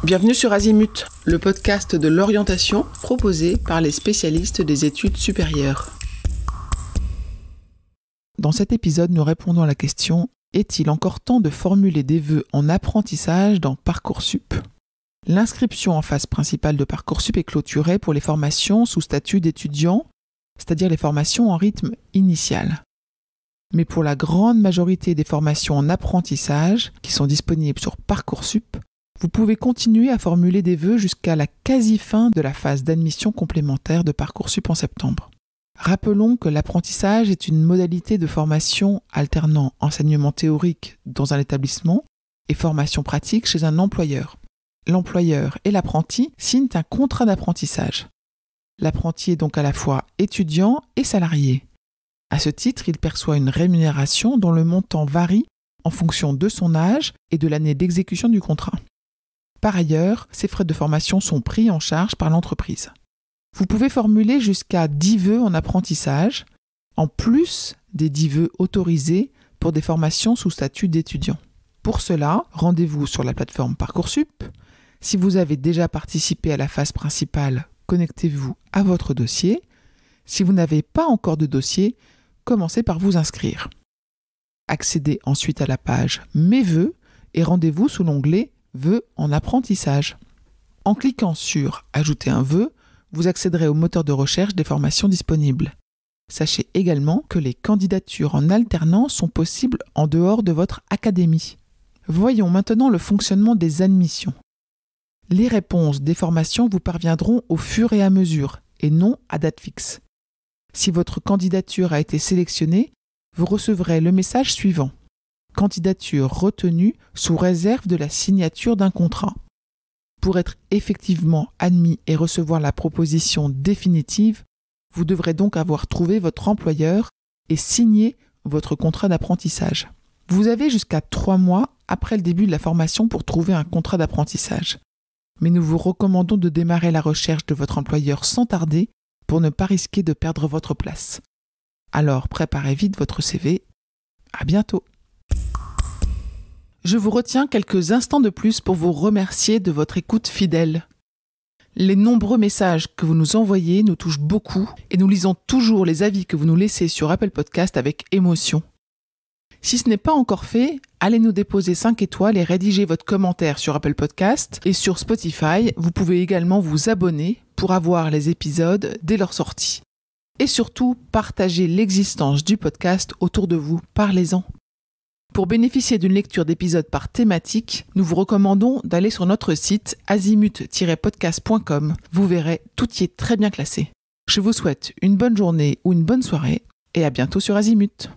Bienvenue sur Azimut, le podcast de l'orientation proposé par les spécialistes des études supérieures. Dans cet épisode, nous répondons à la question « Est-il encore temps de formuler des vœux en apprentissage dans Parcoursup ?» L'inscription en phase principale de Parcoursup est clôturée pour les formations sous statut d'étudiant, c'est-à-dire les formations en rythme initial. Mais pour la grande majorité des formations en apprentissage qui sont disponibles sur Parcoursup, vous pouvez continuer à formuler des vœux jusqu'à la quasi-fin de la phase d'admission complémentaire de Parcoursup en septembre. Rappelons que l'apprentissage est une modalité de formation alternant enseignement théorique dans un établissement et formation pratique chez un employeur. L'employeur et l'apprenti signent un contrat d'apprentissage. L'apprenti est donc à la fois étudiant et salarié. À ce titre, il perçoit une rémunération dont le montant varie en fonction de son âge et de l'année d'exécution du contrat. Par ailleurs, ces frais de formation sont pris en charge par l'entreprise. Vous pouvez formuler jusqu'à 10 vœux en apprentissage, en plus des 10 vœux autorisés pour des formations sous statut d'étudiant. Pour cela, rendez-vous sur la plateforme Parcoursup. Si vous avez déjà participé à la phase principale, connectez-vous à votre dossier. Si vous n'avez pas encore de dossier, commencez par vous inscrire. Accédez ensuite à la page « Mes vœux » et rendez-vous sous l'onglet « Vœux en apprentissage ». En cliquant sur « Ajouter un vœu », vous accéderez au moteur de recherche des formations disponibles. Sachez également que les candidatures en alternance sont possibles en dehors de votre académie. Voyons maintenant le fonctionnement des admissions. Les réponses des formations vous parviendront au fur et à mesure et non à date fixe. Si votre candidature a été sélectionnée, vous recevrez le message suivant. Candidature retenue sous réserve de la signature d'un contrat. Pour être effectivement admis et recevoir la proposition définitive, vous devrez donc avoir trouvé votre employeur et signé votre contrat d'apprentissage. Vous avez jusqu'à 3 mois après le début de la formation pour trouver un contrat d'apprentissage. Mais nous vous recommandons de démarrer la recherche de votre employeur sans tarder pour ne pas risquer de perdre votre place. Alors préparez vite votre CV. À bientôt. Je vous retiens quelques instants de plus pour vous remercier de votre écoute fidèle. Les nombreux messages que vous nous envoyez nous touchent beaucoup et nous lisons toujours les avis que vous nous laissez sur Apple Podcast avec émotion. Si ce n'est pas encore fait, allez nous déposer 5 étoiles et rédigez votre commentaire sur Apple Podcast et sur Spotify. Vous pouvez également vous abonner pour avoir les épisodes dès leur sortie. Et surtout, partagez l'existence du podcast autour de vous. Parlez-en. Pour bénéficier d'une lecture d'épisodes par thématique, nous vous recommandons d'aller sur notre site azimut-podcast.com. Vous verrez, tout y est très bien classé. Je vous souhaite une bonne journée ou une bonne soirée et à bientôt sur Azimut.